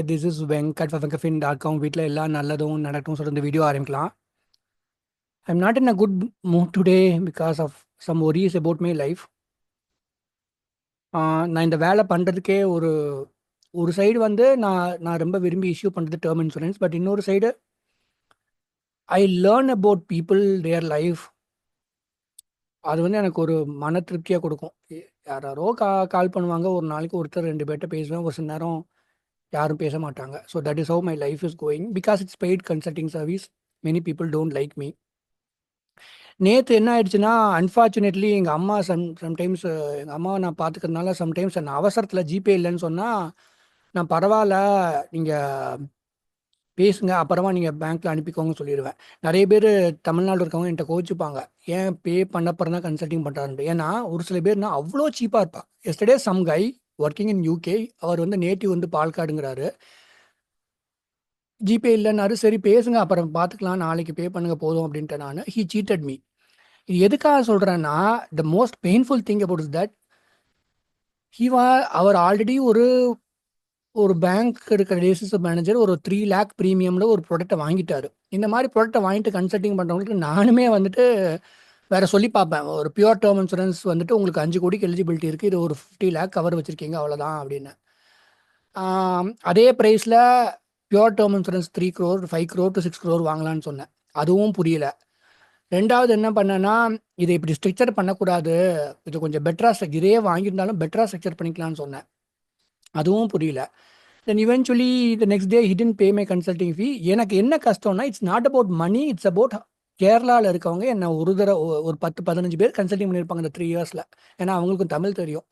This is Venkat வெங்கஃபின்.com. வீட்டில் எல்லாம் நல்லதும் நடக்கும் சொல்லிட்டு இந்த வீடியோ ஆரம்பிக்கலாம். I'm not in a good mood today because of some worries about my life. நான் இந்த வேலை பண்ணுறதுக்கே ஒரு ஒரு சைடு வந்து நான் நான் ரொம்ப விரும்பி இஷ்யூ பண்ணுறது டேர்ம் இன்சூரன்ஸ். பட் இன்னொரு side I learn about people their life. அது வந்து எனக்கு ஒரு மன திருப்தியாக கொடுக்கும். யாரோ கால் பண்ணுவாங்க, ஒரு நாளைக்கு ஒருத்தர் ரெண்டு பேர்கிட்ட பேசுவேன், ஒரு சில நேரம் யாரும் பேச மாட்டாங்க. So that is how my life is going because it's paid consulting service. Many people don't like me. நேற்று என்ன ஆயிடுச்சுன்னா, அன்ஃபார்ச்சுனேட்லி எங்கள் அம்மா சம்டைம்ஸ் எங்கள் அம்மாவை நான் பார்த்துக்கிறதுனால சம்டைம்ஸ் நான் அவசரத்தில் ஜிபே இல்லைன்னு சொன்னால், நான் பரவாயில்ல, நீங்கள் பேசுங்க, அப்புறமா நீங்கள் பேங்க்கில் அனுப்பிக்கோங்கன்னு சொல்லிடுவேன். நிறைய பேர் தமிழ்நாடு இருக்கவங்க என்கிட்ட கோச்சிப்பாங்க, ஏன் பே பண்ணப்பறம் தான் கன்சல்டிங் பண்ணுறாருன்ட்டு. ஏன்னா ஒரு சில பேர்னா அவ்வளோ சீப்பாக இருப்பா. Yesterday some guy working in UK, அவர் வந்து நேட்டிவ் வந்து பால்காடுங்கிறாரு. ஜிபே இல்லைன்னாரு. சரி பேசுங்க, அப்புறம் பார்த்துக்கலாம், நாளைக்கு பே பண்ணுங்க போதும் அப்படின்ட்டு நான். He cheated me. இது எதுக்காக சொல்கிறேன்னா, the most painful thing about is that அவர் ஆல்ரெடி ஒரு ஒரு பேங்க் இருக்கிற ரிலேஷன்ஷிப் மேனேஜர் ஒரு 3 லேக் ப்ரீமியமில் ஒரு ப்ராடக்ட்டை வாங்கிட்டாரு. இந்த மாதிரி ப்ராடக்ட்டை வாங்கிட்டு கன்சல்டிங் பண்ணுறவங்களுக்கு நானுமே வந்துட்டு வேற சொல்லி பார்ப்பேன். ஒரு பியூர் டேர்ம் இன்சூரன்ஸ் வந்துட்டு உங்களுக்கு 5 கோடிக்கு எலிஜிபிலிட்டி இருக்குது, இது ஒரு 50 லேக் கவர் வச்சுருக்கீங்க, அவ்வளோதான் அப்படின்னு. அதே ப்ரைஸில் pure term insurance 3 crore 5 crore to 6 crore வாங்கலான்னு சொன்னேன். அதுவும் புரியல. ரெண்டாவது என்ன பண்ணேன்னா, இதை இப்படி ஸ்ட்ரக்சர் பண்ணக்கூடாது, இது கொஞ்சம் பெட்டராக இதே வாங்கியிருந்தாலும் பெட்டராக ஸ்ட்ரக்சர் பண்ணிக்கலாம்னு சொன்னேன். அதுவும் புரியல. Then eventually the next day he didn't pay my consulting fee. எனக்கு என்ன கஷ்டம்னா, it's not about money, it's about கேரளாவில் இருக்கவங்க என்ன ஒரு 10-15 பேர் கன்சல்டிங் பண்ணியிருப்பாங்க இந்த 3 இயர்ஸில். ஏன்னா அவங்களுக்கும் தமிழ் தெரியும்.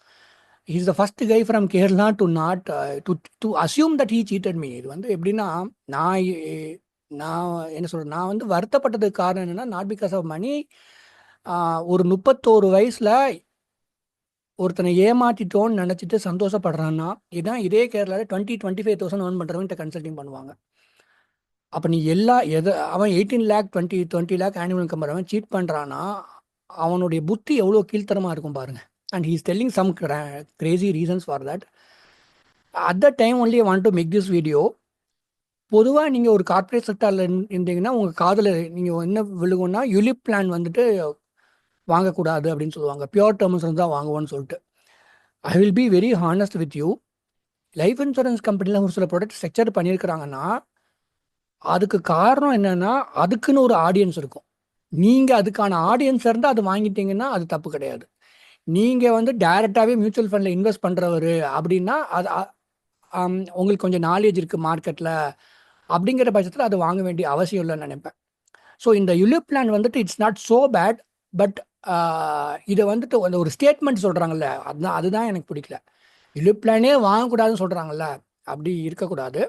Is the first guy from Kerala to not to assume that he cheated me. இது வந்து எப்படின்னா, நான் நான் என்ன சொல்கிறேன், நான் வந்து வருத்தப்பட்டதுக்கு காரணம் என்னென்னா, நாட் பிகாஸ் ஆஃப் மணி. ஒரு 31 வயசில் ஒருத்தனை ஏமாற்றிட்டோன்னு நினச்சிட்டு சந்தோஷப்படுறான்னா, இதான் இதே கேரளாவில் 25,000 ஏர்ன் பண்ணுறவன்ட்ட கன்சல்டிங் பண்ணுவாங்க. அப்போ நீ அவன் 18 லேக் 20 லேக் ஆனுவல் இன்கம் வரவன் சீட் பண்ணுறான்னா, அவனுடைய புத்தி எவ்வளோ கீழ்த்தரமாக இருக்கும் பாருங்க. And he is telling some crazy reasons for that. At the time only I want to make this video. பொதுவாக நீங்கள் ஒரு கார்பரேட் செக்டரில் இருந்தீங்கன்னா, உங்கள் காதில் நீங்கள் என்ன விழுகும்னா, யுலிப் பிளான் வந்துட்டு வாங்கக்கூடாது அப்படின்னு சொல்லுவாங்க, பியூர் டேர்ம் இன்சூரன்ஸ் தான் வாங்குவோன்னு சொல்லிட்டு. I will be very honest with you. Life insurance கம்பெனியில் ஒரு சில ப்ராடக்ட் ஸ்ட்ரக்சர் பண்ணியிருக்கிறாங்கன்னா, அதுக்கு காரணம் என்னன்னா, அதுக்குன்னு ஒரு ஆடியன்ஸ் இருக்கும். நீங்கள் அதுக்கான ஆடியன்ஸ் இருந்தால் அது வாங்கிட்டீங்கன்னா அது தப்பு கிடையாது. நீங்கள் வந்து டைரெக்டாகவே மியூச்சுவல் ஃபண்டில் இன்வெஸ்ட் பண்ணுறவர் அப்படின்னா, அது உங்களுக்கு கொஞ்சம் நாலேஜ் இருக்குது மார்க்கெட்டில் அப்படிங்கிற பட்சத்தில் அது வாங்க வேண்டிய அவசியம் இல்லைன்னு நினைப்பேன். ஸோ இந்த யுலிப் பிளான் வந்துட்டு it's not so bad. But இதை வந்துட்டு அந்த ஒரு ஸ்டேட்மெண்ட் சொல்கிறாங்கல்ல, அதுதான் எனக்கு பிடிக்கல. யுலிப் பிளானே வாங்கக்கூடாதுன்னு சொல்கிறாங்கல்ல, அப்படி இருக்கக்கூடாது.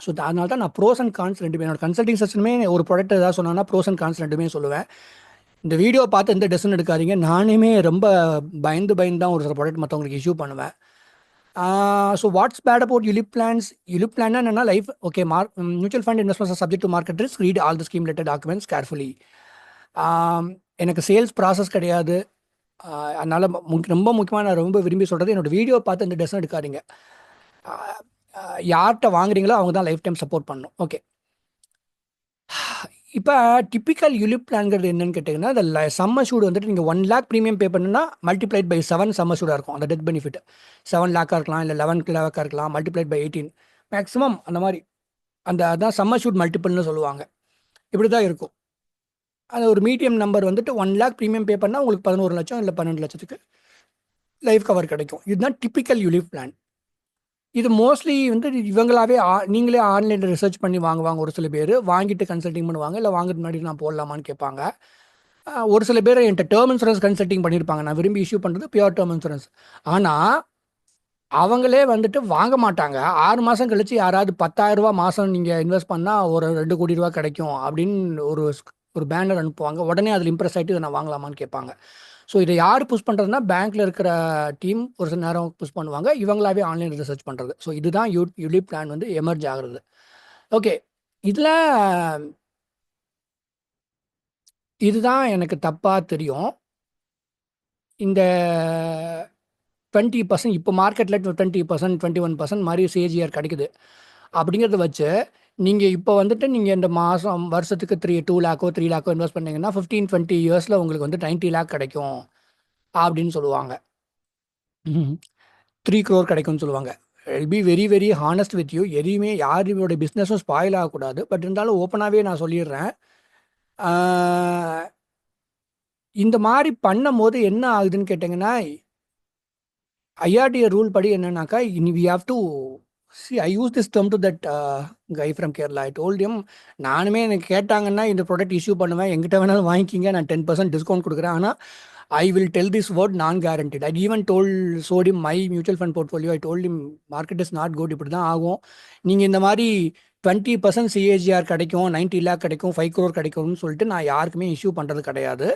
ஸோ அதனால தான் நான் ப்ரோஸ் அண்ட் கான்ஸ் ரெண்டுமே, என்னோட கன்சல்டிங் செஷனுமே ஒரு ப்ராடக்ட் ஏதாவது சொன்னோன்னா ப்ரோஸ் அண்ட் கான்ஸ் ரெண்டுமே சொல்லுவேன். இந்த வீடியோ பார்த்து எந்த டெசிஷன் எடுக்காதீங்க. நானுமே ரொம்ப பயந்து தான் ஒரு சில ப்ராடக்ட் மற்றவங்களுக்கு இஷ்யூ பண்ணுவேன். So what's bad about ULIP plans? ULIP plan என்னன்னா, life okay, mutual fund investments subject to market risk, read all the scheme related documents carefully. எனக்கு சேல்ஸ் ப்ராசஸ் கிடையாது. அதனால் ரொம்ப முக்கியமாக நான் ரொம்ப விரும்பி சொல்கிறது, என்னோடய வீடியோ பார்த்து இந்த டெசிஷன் எடுக்காதீங்க. யார்கிட்ட வாங்குறீங்களோ அவங்க தான் லைஃப் டைம் சப்போர்ட் பண்ணணும். ஓகே, இப்போ டிப்பிக்கல் யுலிப் பிளான்கிறது என்னன்னு கேட்டிங்கன்னா, இந்த சம்மர் ஷூட் வந்துட்டு நீங்கள் 1 லேக் ப்ரீமியம் பே பண்ணுன்னா மல்டிப்ளைட் பை 7 சம்மர் ஷூடாக இருக்கும். அந்த டெத் பெனிஃபிட் 7 லேக்காக இருக்கலாம், இல்லை 11 லேக்காக இருக்கலாம், மல்டிப்ளைட் பை 18 மேக்ஸிமம் அந்த மாதிரி. அதான் சம்மர் ஷூட் மல்டிபிள்னு சொல்லுவாங்க. இப்படி தான் இருக்கும். அது ஒரு மீடியம் நம்பர் வந்துட்டு 1 லேக் ப்ரீமியம் பே பண்ணால் உங்களுக்கு 11 லட்சம் இல்லை 12 லட்சத்துக்கு லைஃப் கவர் கிடைக்கும். இதுதான் டிப்பிக்கல் யுலிப் பிளான். இது மோஸ்ட்லி வந்து இவங்களாவே நீங்களே ஆன்லைனில் ரிசர்ச் பண்ணி வாங்குவாங்க. ஒரு சில பேர் வாங்கிட்டு கன்சல்டிங் பண்ணுவாங்க, இல்லை வாங்குறது முன்னாடி நான் போடலாமான்னு கேட்பாங்க. ஒரு சில பேர் என்கிட்ட டேர்ம் இன்சூரன்ஸ் கன்சல்டிங் பண்ணியிருப்பாங்க. நான் விரும்பி இஷ்யூ பண்ணுறது பியூர் டேர்ம் இன்சூரன்ஸ். ஆனால் அவங்களே வந்துட்டு வாங்க மாட்டாங்க. 6 மாதம் கழிச்சு யாராவது 10,000 ரூபா மாதம் நீங்கள் இன்வெஸ்ட் பண்ணால் ஒரு 2 கோடி ரூபா கிடைக்கும் அப்படின்னு ஒரு பேனர் அனுப்புவாங்க. உடனே அதில் இம்ப்ரெஸ் ஆகிட்டு இதை நான் வாங்கலாமான்னு கேட்பாங்க. ஸோ இதை யார் புஷ் பண்ணுறதுனா, பேங்க்கில் இருக்கிற டீம் ஒரு சில நேரம் புஷ் பண்ணுவாங்க, இவங்களாவே ஆன்லைன் ரிசர்ச் பண்ணுறது. ஸோ இதுதான் யுலிப் பிளான் வந்து எமர்ஜ் ஆகுறது. ஓகே, இதில் இதுதான் எனக்கு தப்பாக தெரியும். இந்த 20% இப்போ மார்க்கெட்டில் 20%, 21% மாதிரி சிஏஜிஆர் கிடைக்குது. அப்படிங்கிறத வச்சு நீங்கள் இப்போ வந்துட்டு நீங்கள் இந்த மாதம் வருஷத்துக்கு 2 லேக்கோ 3 லேக்கோ இன்வெஸ்ட் பண்ணீங்கன்னா 15-20 இயர்ஸில் உங்களுக்கு வந்து 90 லேக் கிடைக்கும் அப்படின்னு சொல்லுவாங்க. 3 crore கிடைக்கும்னு சொல்லுவாங்க. Will be very very honest with you. எதையுமே யாரோட பிஸ்னஸும் ஸ்பாயில் ஆகக்கூடாது. பட் இருந்தாலும் ஓப்பனாகவே நான் சொல்லிடுறேன். இந்த மாதிரி பண்ணும்போது என்ன ஆகுதுன்னு கேட்டிங்கன்னா, ஐஆர்டிஏ ரூல் படி என்னன்னாக்கா, we have to I use this term to that guy from Kerala. I told him, நானுமே எனக்கு கேட்டாங்கன்னா இந்த ப்ராடக்ட் இஷ்யூ பண்ணுவேன், எங்கிட்ட வேணாலும் வாங்கிக்கிங்க, நான் 10% டிஸ்கவுண்ட் கொடுக்குறேன், ஆனால் I will tell this word non-guaranteed. I even showed him my mutual fund portfolio. I told him market is not good. இப்படி தான் ஆகும். நீங்கள் இந்த மாதிரி 20% சிஏஜிஆர் கிடைக்கும், 90 லேக் கிடைக்கும், 5 crore கிடைக்கும்னு சொல்லிட்டு நான் யாருக்குமே இஷ்யூ பண்ணுறது கிடையாது.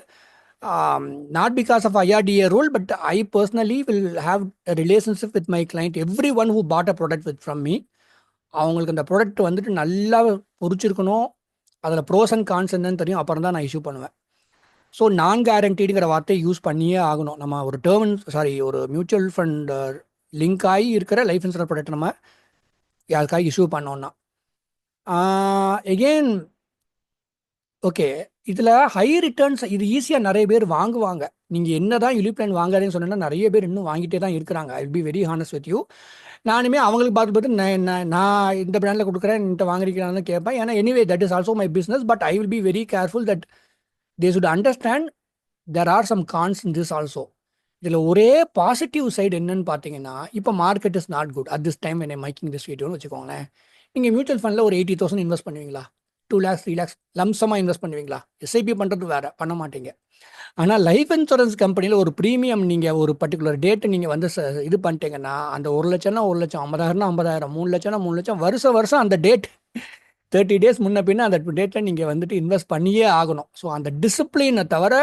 Not because of IRDA rule, but I personally will have a relationship with my client. Everyone who bought a product from me, அவங்களுக்கு அந்த ப்ராடக்ட் வந்துட்டு நல்லா புரிச்சிருக்கணும், அதில் ப்ரோஸ் அண்ட் கான்ஸ் என்னன்னு தெரியும், அப்புறம் தான் நான் இஷ்யூ பண்ணுவேன். ஸோ நான் கேரண்டீடுங்கிற வார்த்தையை யூஸ் பண்ணியே ஆகணும். நம்ம ஒரு ஒரு மியூச்சுவல் ஃபண்ட் லிங்க் ஆகி இருக்கிற லைஃப் இன்சூரன்ஸ் ப்ராடக்ட் நம்ம யாருக்காக இஷ்யூ பண்ணோன்னா எகெயின் ஓகே, இதில் ஹை ரிட்டர்ன்ஸ் இது ஈஸியாக நிறைய பேர் வாங்குவாங்க. நீங்கள் என்ன தான் யூலிப் பிளான் வாங்காதேன்னு சொன்னீங்கன்னா நிறைய பேர் இன்னும் வாங்கிட்டே தான் இருக்கிறாங்க. I will be very honest with you. நானுமே அவங்களுக்கு பார்த்து நான் இந்த பிராண்டில் கொடுக்குறேன், என்கிட்ட வாங்கிருக்கிறான்னு கேட்பேன். ஏன்னா anyway that is also my business. But I will be very careful that they should understand there are some cons in this also. இதில் ஒரே பாசிட்டிவ் சைடு என்னன்னு பார்த்தீங்கன்னா, இப்போ market is not good at this time when I'm making this video வச்சுக்கோங்களேன். நீங்கள் mutual ஃபண்டில் ஒரு 80,000 invest பண்ணுவீங்களா? 2 lakhs 3 lakhs லம்சமாக இன்வெஸ்ட் பண்ணுவீங்களா? எஸ்ஐபி பண்ணுறது வேறு, பண்ண மாட்டீங்க. ஆனால் லைஃப் இன்சூரன்ஸ் கம்பெனியில் ஒரு ப்ரீமியம் நீங்கள் ஒரு பர்டிகுலர் டேட்டு நீங்கள் வந்து இது பண்ணிட்டீங்கன்னா, அந்த 1 லட்சம்னா 1 லட்சம், 50,000னா 50,000, 3 லட்சம்னா 3 லட்சம், வருஷம் அந்த டேட் 30 days முன்ன பின்ன அந்த டேட்டில் நீங்கள் வந்துட்டு இன்வெஸ்ட் பண்ணியே ஆகணும். ஸோ அந்த டிசிப்ளினை தவிர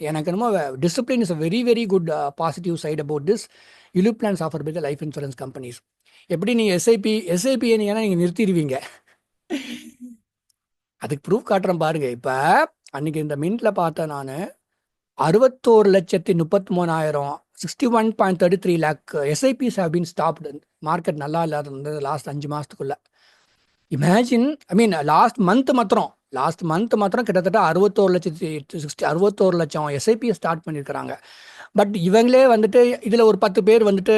எனக்கு என்னமோ discipline is a very very good positive side about this ULIP plans offer by the life insurance companies. எப்படி நீங்கள் எஸ்ஐபியை நீங்கள் நிறுத்திடுவீங்க, அதுக்கு ப்ரூஃப் காட்டுறேன் பாருங்க. இப்போ அன்னைக்கு இந்த மின்ட்டில் பார்த்தேன் நான், 61,33,000 61.33 lakh SIPs have been stopped. Market நல்லா இல்லாத இருந்தது லாஸ்ட் 5 மாதத்துக்குள்ள. இமேஜின், லாஸ்ட் மந்த் மாத்திரம் கிட்டத்தட்ட 61 லட்சம் எஸ்ஐபியை ஸ்டார்ட் பண்ணியிருக்கிறாங்க. பட் இவங்களே வந்துட்டு இதில் ஒரு 10 பேர் வந்துட்டு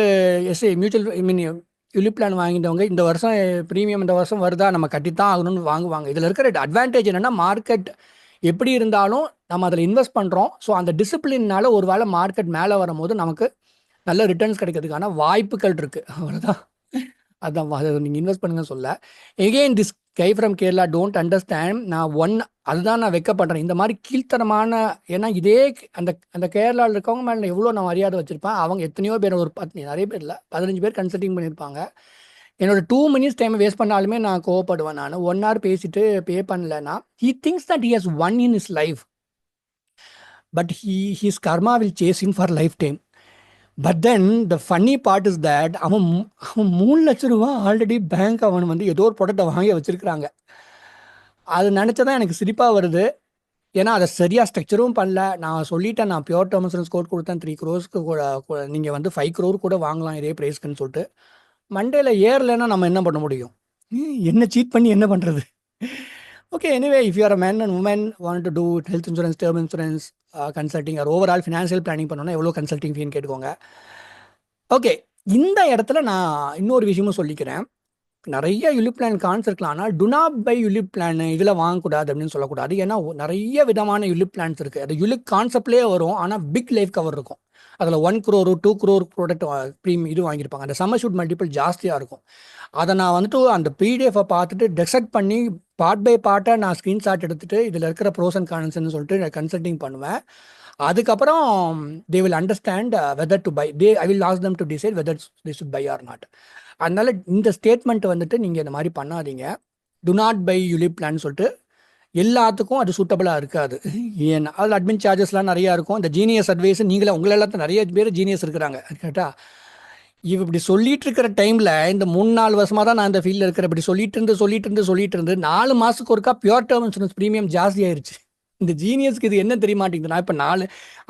யூலிப் பிளான் வாங்கிட்டவங்க இந்த வருஷம் ப்ரீமியம் இந்த வருஷம் வருதா, நம்ம கட்டித்தான் ஆகணும்னு வாங்குவாங்க. இதில் இருக்கிற அட்வான்டேஜ் என்னென்னா, மார்க்கெட் எப்படி இருந்தாலும் நம்ம அதில் இன்வெஸ்ட் பண்ணுறோம். ஸோ அந்த டிசிப்ளின்னால ஒரு வேளை மார்க்கெட் மேலே வரும்போது நமக்கு நல்ல ரிட்டர்ன்ஸ் கிடைக்கிறதுக்கான வாய்ப்புகள் இருக்குது. அவ்வளோதான். அதான் நீங்கள் இன்வெஸ்ட் பண்ணுங்கன்னு சொல்ல. Again this guy from Kerala don't understand. அதுதான் நான் வெக்கப்படுறேன். இந்த மாதிரி கீழ்த்தனமான, ஏன்னா இதே அந்த கேரளாவில் இருக்கவங்க மேலே எவ்வளோ நான் மரியாதை வச்சுருப்பேன். அவங்க எத்தனையோ பேர், ஒரு நிறைய பேர் இல்லை, 15 பேர் கன்சல்டிங் பண்ணியிருப்பாங்க. என்னோட 2 minutes டைம் வேஸ்ட் பண்ணாலுமே நான் கோவப்படுவேன். நான் 1 hour பேசிட்டு பே பண்ணலன்னா, he thinks that he has won in his life, but his karma will chase him for lifetime. But then the funny part is that அவன் 3 லட்சம் ரூபா ஆல்ரெடி பேங்க் அவன் வந்து ஏதோ ஒரு ப்ராடக்டை வாங்கி வச்சுருக்கிறாங்க. அது நினச்சதான் எனக்கு சிரிப்பாக வருது. ஏன்னா அதை சரியாக ஸ்ட்ரக்சரும் பண்ணல. நான் சொல்லிட்டேன், நான் பியூர் டேர்ம் இன்சூரன்ஸ் கோட் கொடுத்தேன் 3 crores கூட நீங்கள் வந்து 5 crore கூட வாங்கலாம் இதே ப்ரைஸ்க்குன்னு சொல்லிட்டு. மண்டேல ஏறலைன்னா நம்ம என்ன பண்ண முடியும்? என்ன சீட் பண்ணி என்ன பண்ணுறது? Okay, anyway, if you are a man and woman want to do health insurance, term insurance, consulting or overall financial planning பண்ணோன்னா எவ்வளோ கன்சல்டிங் ஃபீன்னு கேட்டுக்கோங்க. ஓகே, இந்த இடத்துல நான் இன்னொரு விஷயமும் சொல்லிக்கிறேன். நிறைய யூலிப் பிளான் கான்ஸ் இருக்கலாம், ஆனால் do not buy ULIP plan இதில் வாங்கக்கூடாது அப்படின்னு சொல்லக்கூடாது. ஏன்னா நிறைய விதமான யூலிப் பிளான்ஸ் இருக்குது. அது யூலிப் கான்செப்ட்லேயே வரும், ஆனால் பிக் லைஃப் கவர் இருக்கும். அதில் 1 crore 2 crore ப்ராடக்ட் இது வாங்கியிருப்பாங்க. அந்த சம்மர் ஷூட் மல்டிபிள் ஜாஸ்தியாக இருக்கும். அதை நான் வந்துட்டு அந்த பிடிஎஃபை பார்த்துட்டு டெசெக்ட் பண்ணி பார்ட் பை பார்ட்டாக நான் ஸ்க்ரீன்ஷாட் எடுத்துகிட்டு இதில் இருக்கிற ப்ரோஸ் அண்ட் கான்ஸ்ன்னு சொல்லிட்டு நான் கன்சல்டிங் பண்ணுவேன். அதுக்கப்புறம் they will understand whether to buy. I will ask them to decide whether they should buy or not. அதனால இந்த ஸ்டேட்மெண்ட் வந்துட்டு நீங்கள் இந்த மாதிரி பண்ணாதீங்க. Do not buy ULIP plan சொல்லிட்டு எல்லாத்துக்கும் அது சூட்டபிளாக இருக்காது. ஏன்னா அதில் அட்மின் சார்ஜஸ்லாம் நிறையா இருக்கும். இந்த ஜீனியஸ் அட்வைஸ் நீங்களே உங்களை எல்லாத்தையும் நிறைய பேர் ஜீனியஸ் இருக்கிறாங்க கேட்டா. இப்படி சொல்லிட்டு இருக்கிற டைமில் இந்த 3-4 வருஷமாக தான் நான் இந்த ஃபீல்டில் இருக்கிறேன். இப்படி சொல்லிட்டு இருந்து 4 மாதத்துக்கு ஒருக்கா பியூர் டேர்ம் இன்சூரன்ஸ் ப்ரீமியம் ஜாஸ்தி ஆயிடுச்சு. இந்த ஜீனியஸ்க்கு இது என்ன தெரிய மாட்டேங்குது. நான் இப்போ 4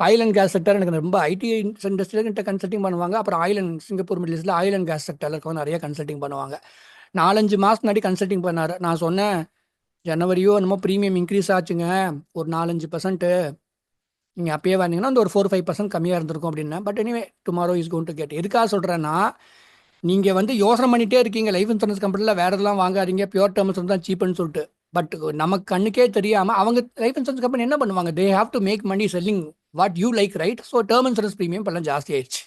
ஆயில் அண்ட் கேஸ் செக்டர் எனக்கு ரொம்ப ஐடி இண்டஸ்ட்ரியில் கன்சல்டிங் பண்ணுவாங்க. அப்புறம் ஆயில் அண்ட் சிங்கப்பூர் மிடில் ஈஸ்டில் ஆயில் அண்ட் கேஸ் செக்டரில் இருக்கவங்க நிறைய கன்சல்டிங் பண்ணுவாங்க. 4-5 மாதம் முன்னாடி கன்சல்டிங் பண்ணார். நான் சொன்னேன் ஜனவரியோ என்னமோ ப்ரீமியம் இன்க்ரீஸ் ஆச்சுங்க ஒரு 4-5%. நீங்கள் அப்பயே வந்தீங்கன்னா அந்த ஒரு 4-5% கம்மியாக இருந்திருக்கும் அப்படின்னா. But anyway tomorrow is gone to get. எதுக்காக சொல்கிறேன்னா, நீங்கள் வந்து யோசனை பண்ணிகிட்டே இருக்கீங்க லைஃப் இன்சூரன்ஸ் கம்பெனியில் வேறு எதெல்லாம் வாங்காதீங்க, பியூர் டேர்ம்ஸ் தான் சீப்புன்னு சொல்லிட்டு. பட் நமக்கு கண்ணுக்கே தெரியாமல் அவங்க லைஃப் இன்சூரன்ஸ் கம்பெனி என்ன பண்ணுவாங்க, they have to make money selling what you like, right? So term insurance premium இப்போல்லாம் ஜாஸ்தி ஆயிடுச்சு.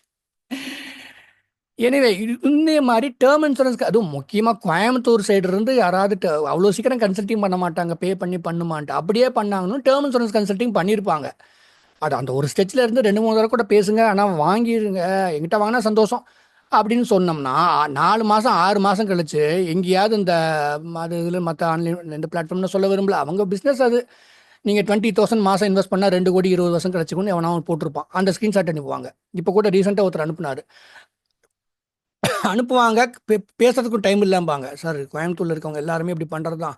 எனவே இந்த மாதிரி டேர்ம் இன்சூரன்ஸ்க்கு அதுவும் முக்கியமாக கோயம்புத்தூர் சைடு இருந்து யாராவது அவ்வளோ சீக்கிரம் கன்சல்டிங் பண்ண மாட்டாங்க, பே பண்ணி பண்ணுமான்ட்டு. அப்படியே பண்ணாங்கன்னு டேர்ம் இன்சூரன்ஸ் கன்சல்டிங் பண்ணியிருப்பாங்க. அது அந்த ஒரு ஸ்டெச்சில் இருந்து 2-3 தடவை கூட பேசுங்க, ஆனால் வாங்கிடுங்க, எங்கிட்ட வாங்கினா சந்தோஷம் அப்படின்னு சொன்னோம்னா 4 மாதம் 6 மாதம் கழிச்சு எங்கேயாவது இந்த அது இதில் மற்ற ஆன்லைன் இந்த பிளாட்ஃபார்ம்னு சொல்ல விரும்பல, அவங்க பிஸ்னஸ் அது. நீங்கள் 20,000 மாதம் இன்வெஸ்ட் பண்ணால் 2 கோடி 20 வருஷம் கழிச்சுக்கணும் எவனாவும் போட்டிருப்பான். அந்த ஸ்க்ரீன்ஷாட் அனுப்புவாங்க. இப்போ கூட ரீசெண்டாக ஒருத்தர் அனுப்புவாங்க. பேசுறதுக்கும் டைம் இல்லாம்பாங்க. சார் கோயம்புத்தூரில் இருக்கவங்க எல்லாருமே இப்படி பண்ணுறது தான்.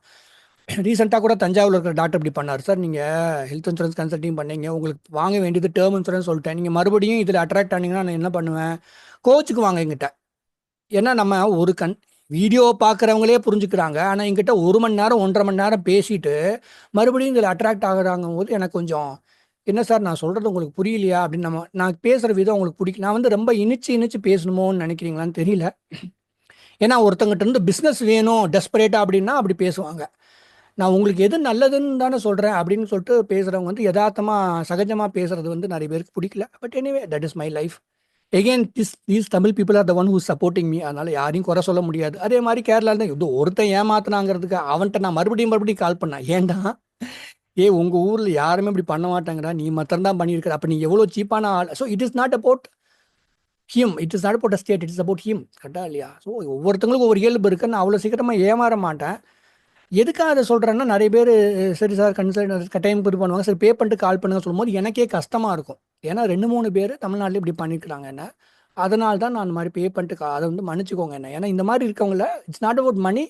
ரீசெண்டாக கூட தஞ்சாவூரில் இருக்கிற டாக்டர் இப்படி பண்ணார். சார் நீங்கள் ஹெல்த் இன்சூரன்ஸ் கன்சல்டிங் பண்ணீங்க, உங்களுக்கு வாங்க வேண்டியது டேர்ம் இன்சூரன்ஸ் சொல்லிட்டேன், நீங்கள் மறுபடியும் இதில் அட்ராக்ட் ஆனீங்கன்னா நான் என்ன பண்ணுவேன், கோச்சுக்கு வாங்க எங்கிட்ட. ஏன்னா நம்ம ஒரு வீடியோ பார்க்குறவங்களே புரிஞ்சுக்கிறாங்க, ஆனால் எங்கிட்ட 1 மணி நேரம் 1.5 மணி நேரம் பேசிட்டு மறுபடியும் இதில் அட்ராக்ட் ஆகுறாங்க போது எனக்கு கொஞ்சம் என்ன சார் நான் சொல்கிறது உங்களுக்கு புரியலையா அப்படின்னு. நான் பேசுகிற விதம் உங்களுக்கு பிடிக்கல, நான் வந்து ரொம்ப இனிச்சு பேசணுமோன்னு நினைக்கிறீங்களான்னு தெரியல. ஏன்னா ஒருத்தங்கிட்ட இருந்து பிஸ்னஸ் வேணும் டெஸ்பரேட்டா அப்படின்னா அப்படி பேசுவாங்க. நான் உங்களுக்கு எது நல்லதுன்னு தானே சொல்கிறேன் அப்படின்னு சொல்லிட்டு பேசுகிறவங்க வந்து யதார்த்தமாக சகஜமாக பேசுகிறது வந்து நிறைய பேருக்கு பிடிக்கல. But anyway that is my life. Again these Tamil people are the one who supporting me. அதனால் யாரையும் குறை சொல்ல முடியாது. அதே மாதிரி கேரளாவில் தான் இது ஒருத்தன் ஏமாத்தினாங்கிறதுக்கு அவன்கிட்ட நான் மறுபடியும் கால் பண்ணேன். ஏன்டா உங்கள் ஊரில் யாருமே இப்படி பண்ண மாட்டாங்கடா, நீ மாத்திரம் தான் பண்ணியிருக்கிற, அப்போ நீ எவ்வளோ சீப்பான ஆள். So it is not about him, it is not about a state, it is about him. கரெக்டாக இல்லையா? ஸோ ஒவ்வொருத்தங்களுக்கும் ஒரு இயல்பு இருக்குது. நான் அவ்வளோ சீக்கிரமாக ஏமாற மாட்டேன். எதுக்காக அதை சொல்கிறேன்னா, நிறைய பேர் சரி சார் கன்சல்ட் கட்டாயம் இது பண்ணுவாங்க, சரி பே பண்ணிட்டு கால் பண்ணுங்க சொல்லும்போது எனக்கே கஷ்டமாக இருக்கும். ஏன்னா 2-3 பேர் தமிழ்நாட்டில் இப்படி பண்ணியிருக்கிறாங்க என்ன. அதனால தான் நான் அந்த மாதிரி பே பண்ணிட்டு அதை வந்து மன்னிச்சுக்கோங்க என்ன. ஏன்னா இந்த மாதிரி இருக்கவங்கள இட்ஸ் நாட் அபவுட் மணி.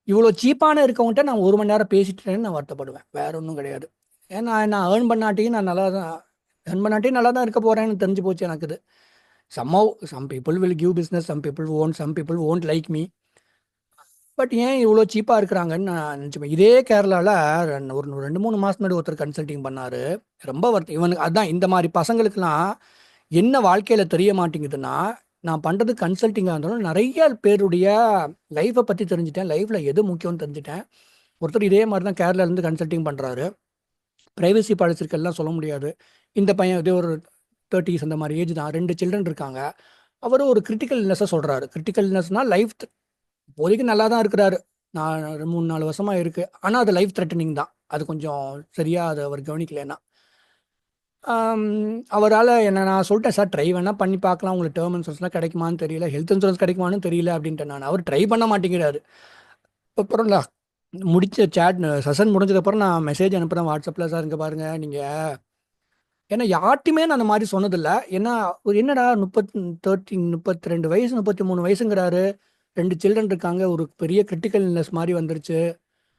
இவ்வளோ சீப்பான இருக்கவங்கள்ட்ட நான் 1 மணி நேரம் பேசிட்டேன்னு நான் வருத்தப்படுவேன், வேற ஒன்றும் கிடையாது. ஏன்னா நான் ஏர்ன் பண்ணாட்டியும் நான் நல்லா தான் நல்லா தான் இருக்க போகிறேன்னு தெரிஞ்சு போச்சு எனக்கு. இது some people will give business, some people won't like me. But ஏன் இவ்வளோ சீப்பாக இருக்கிறாங்கன்னு நான் நினச்சிப்பேன். இதே கேரளாவில் ஒரு 2-3 மாதம் முன்னாடி ஒருத்தர் கன்சல்டிங் பண்ணார். ரொம்ப இவனுக்கு அதான் இந்த மாதிரி பசங்களுக்கெல்லாம் என்ன வாழ்க்கையில் தெரிய மாட்டேங்குதுன்னா, நான் பண்ணுறது கன்சல்டிங்காக இருந்தாலும் நிறைய பேருடைய லைஃப்பை பற்றி தெரிஞ்சுட்டேன், லைஃப்பில் எது முக்கியம்னு தெரிஞ்சுட்டேன். ஒருத்தர் இதே மாதிரி தான் கேரளாலேருந்து கன்சல்டிங் பண்ணுறாரு. ப்ரைவசி பாலிசிக்கெல்லாம் சொல்ல முடியாது. இந்த பையன் இதே ஒரு 30s அந்த மாதிரி ஏஜ் தான், 2 சில்ட்ரன் இருக்காங்க. அவர் ஒரு கிரிட்டிக்கல் இல்னஸை சொல்கிறாரு. கிரிட்டிக்கல் இல்னஸ்னால் லைஃப் இப்போதைக்கு நல்லா தான் இருக்கிறாரு, நான் 3-4 வருஷமாக இருக்குது. ஆனால் அது லைஃப் த்ரெட்டனிங் தான். அது கொஞ்சம் சரியாக அதை அவர் கவனிக்கலைன்னா. அவரால் என்ன நான் சொல்லிட்டேன், சார் ட்ரை வேணால் பண்ணி பார்க்கலாம், உங்களுக்கு டேர்ம் இன்சூரன்ஸ்லாம் கிடைக்குமான்னு தெரியல, ஹெல்த் இன்சூரன்ஸ் கிடைக்குமான்னு தெரியல அப்படின்ட்டு. நான் அவர் ட்ரை பண்ண மாட்டேங்கிறாரு. அப்புறம் நான் முடிச்ச செஷன் முடிஞ்சதுக்கப்புறம் நான் மெசேஜ் அனுப்புகிறேன் வாட்ஸ்அப்பில், சார் இங்கே பாருங்கள் நீங்கள். ஏன்னா யார்ட்டையுமே நான் அந்த மாதிரி சொன்னதில்லை. ஏன்னா ஒரு என்னடா 32 வயசு 33 வயசுங்கிறாரு, 2 சில்ட்ரன் இருக்காங்க, ஒரு பெரிய கிரிட்டிக்கல் இல்னஸ் மாதிரி வந்துருச்சு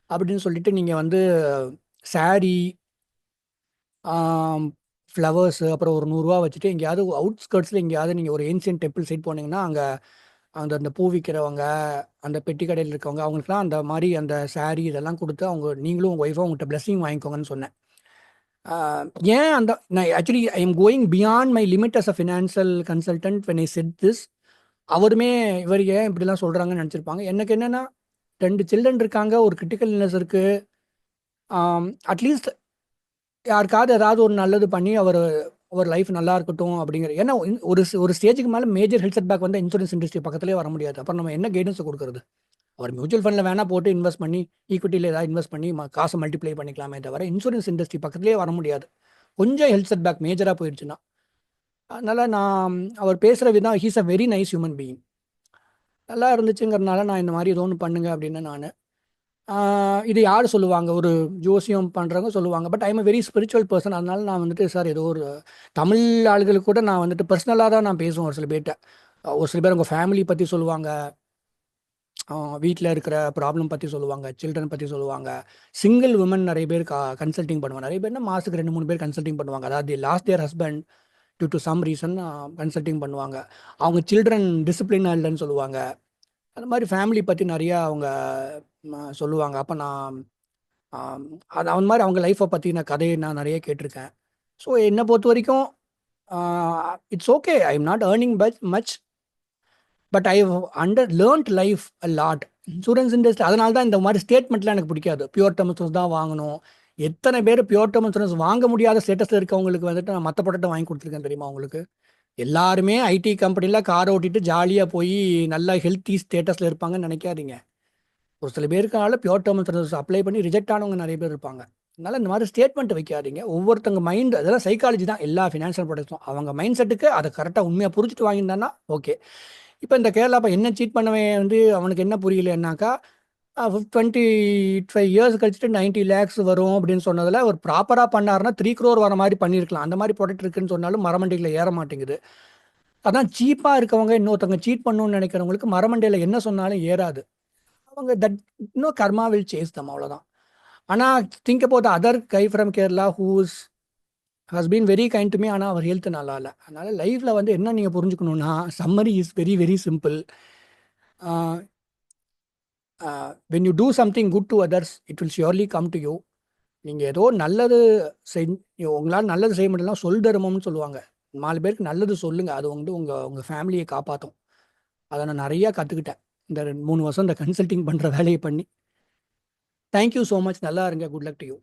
அப்படின்னு சொல்லிட்டு நீங்கள் வந்து சாரீ ஃப்ளவர்ஸு அப்புறம் ஒரு 100 ரூபா வச்சுட்டு எங்கேயாவது அவுட்ஸ்கர்ட்ஸில் எங்கேயாவது நீங்கள் ஒரு ஏன்சியன்ட் டெம்பிள் சைட் போனீங்கன்னா அங்கே அந்த பூ விற்கிறவங்க, அந்த பெட்டி கடையில் இருக்கவங்க, அவங்களுக்குலாம் அந்த மாதிரி அந்த சாரீ இதெல்லாம் கொடுத்து நீங்களும் உங்கள் ஒய்ஃபும் அவங்கள்ட்ட பிளெஸிங் வாங்கிக்கோங்கன்னு சொன்னேன். ஏன் அந்த நான் actually I am going beyond my limit as a financial consultant when I set this. அவருமே இவர் ஏன் இப்படிலாம் சொல்கிறாங்கன்னு நினச்சிருப்பாங்க. எனக்கு என்னென்னா 2 சில்ட்ரன் இருக்காங்க, ஒரு கிரிட்டிக்கல் இல்னஸ் இருக்குது. அட்லீஸ்ட் யாருக்காவது ஏதாவது ஒரு நல்லது பண்ணி அவர் லைஃப் நல்லா இருக்கட்டும் அப்படிங்கிற. ஏன்னா ஒரு ஸ்டேஜுக்கு மேலே மேஜர் ஹெல்த் செட் பேக் வந்து இன்சூரன்ஸ் இண்டஸ்ட்ரி பக்கத்துலேயே வர முடியாது. அப்புறம் நம்ம என்ன கைடன்ஸ் கொடுக்குறது? அவர் மியூச்சுவல் ஃபண்டில் வேணால் போட்டு இன்வெஸ்ட் பண்ணி ஈக்விட்டியில் ஏதாவது இன்வெஸ்ட் பண்ணி காசை மல்டிப்ளை பண்ணிக்கலாமே தவிர இன்சூரன்ஸ் இண்டஸ்ட்ரி பக்கத்துலேயே வர முடியாது, கொஞ்சம் ஹெல்த் செட் பேக் மேஜராக போயிடுச்சுன்னா. அதனால் நான் அவர் பேசுகிற விதம், he's a very nice human being, நல்லா இருந்துச்சுங்கிறதுனால நான் இந்த மாதிரி ஏதோ ஒன்று பண்ணுங்க அப்படின்னு நான். இது யார் சொல்லுவாங்க, ஒரு ஜோசியம் பண்ணுறவங்க சொல்லுவாங்க. But I am very spiritual person. அதனால நான் வந்துட்டு சார் ஏதோ ஒரு தமிழ் ஆளுகளுக்கு கூட நான் வந்துட்டு பர்சனலாக தான் நான் பேசுவேன். ஒரு சில பேர்கிட்ட, ஒரு சில பேர் உங்கள் ஃபேமிலி பற்றி சொல்லுவாங்க, வீட்ல இருக்கிற ப்ராப்ளம் பத்தி சொல்லுவாங்க, சில்ட்ரன் பத்தி சொல்லுவாங்க. சிங்கிள் விமன் நெறைய பேர் கன்சல்டிங் பண்ணுவாங்க. நெறைய பேர்னா மாசத்துக்கு 2, 3 பேர் கன்சல்டிங் பண்ணுவாங்க. அதாவது lost their husband due to some reason consulting பண்ணுவாங்க. அவங்க சில்ட்ரன் டிசிப்ளினா இல்லன்னு சொல்லுவாங்க. அந்த மாரி ஃபேமிலி பத்தி நெறையா அவங்க சொல்லுவாங்க. அப்ப நான் ஆம், அது அந்த மாரி அவங்க லைஃப்ப பத்தின கதைய நான் நெறைய கேட்டுருக்கேன். ஸோ என்ன பொறுத்தவரைக்கும் it's okay. I am not earning much. But I learned life a lot. Insurance industry அதனால தான் இந்த மாதிரி ஸ்டேட்மெண்ட்லாம் எனக்கு பிடிக்காது. பியூர் டெர்ம் இன்சூரன்ஸ் தான் வாங்கணும். எத்தனை பேர் பியூர் டெர்ம் இன்சூரன்ஸ் வாங்க முடியாத ஸ்டேட்டஸில் இருக்கவங்களுக்கு வந்துட்டு நான் மற்ற ப்ராடக்ட்டை வாங்கி கொடுத்துருக்கேன் தெரியுமா உங்களுக்கு? எல்லாருமே ஐடி கம்பெனியில் காரை ஓட்டிட்டு ஜாலியாக போய் நல்லா ஹெல்த்தி ஸ்டேட்டஸில் இருப்பாங்கன்னு நினைக்காதீங்க. ஒரு சில பேருக்கால பியூர் டேர்ம் இன்சூரன்ஸ் அப்ளை பண்ணி ரிஜெக்ட் ஆனவங்க நிறைய பேர் இருப்பாங்க. அதனால இந்த மாதிரி ஸ்டேட்மெண்ட் வைக்காதீங்க. ஒவ்வொருத்தங்க மைண்ட் அதெல்லாம் சைக்காலஜி தான் எல்லா ஃபினான்ஷியல் ப்ராடக்ட்ஸும். அவங்க மைண்ட் செட்டுக்கு அதை கரெக்டாக உண்மையாக புரிஞ்சுட்டு வாங்கியிருந்தான்னா ஓகே. இப்போ இந்த கேரளா என்ன சீட் பண்ணவன் வந்து அவனுக்கு என்ன புரியலன்னாக்கா 25 இயர்ஸ் கழிச்சுட்டு 90 lakhs வரும் அப்படின்னு சொன்னதில் ஒரு ப்ராப்பராக பண்ணாருன்னா 3 crore வர மாதிரி பண்ணியிருக்கலாம். அந்த மாதிரி ப்ராடக்ட் இருக்குன்னு சொன்னாலும் மரமண்டியில் ஏற மாட்டேங்குது. அதான் சீப்பாக இருக்கவங்க இன்னொருத்தவங்க சீட் பண்ணணும்னு நினைக்கிறவங்களுக்கு மரமண்டையில் என்ன சொன்னாலும் ஏறாது. அவங்க தட் இன்னும் கர்மா வில் சேஸ் தம் அவ்வளோதான். ஆனால் think about other guy from Kerala who's has been very kind to me. ஆனால் அவர் ஹெல்த் நல்லா இல்லை. அதனால் லைஃப்பில் வந்து என்ன நீங்கள் புரிஞ்சுக்கணுன்னா summary is very very simple. When you do something good to others it will surely come to you. நீங்கள் ஏதோ நல்லது உங்களால் நல்லது செய்ய முடியலாம் சொல் தர்மம்னு சொல்லுவாங்க. 4 பேருக்கு நல்லது சொல்லுங்கள். அது வந்து உங்கள் ஃபேமிலியை காப்பாற்றும். அதை நான் நிறையா கற்றுக்கிட்டேன் இந்த 3 வருஷம் இந்த கன்சல்டிங் பண்ணுற வேலையை பண்ணி. Thank you so much. நல்லா இருங்க. Good luck to you.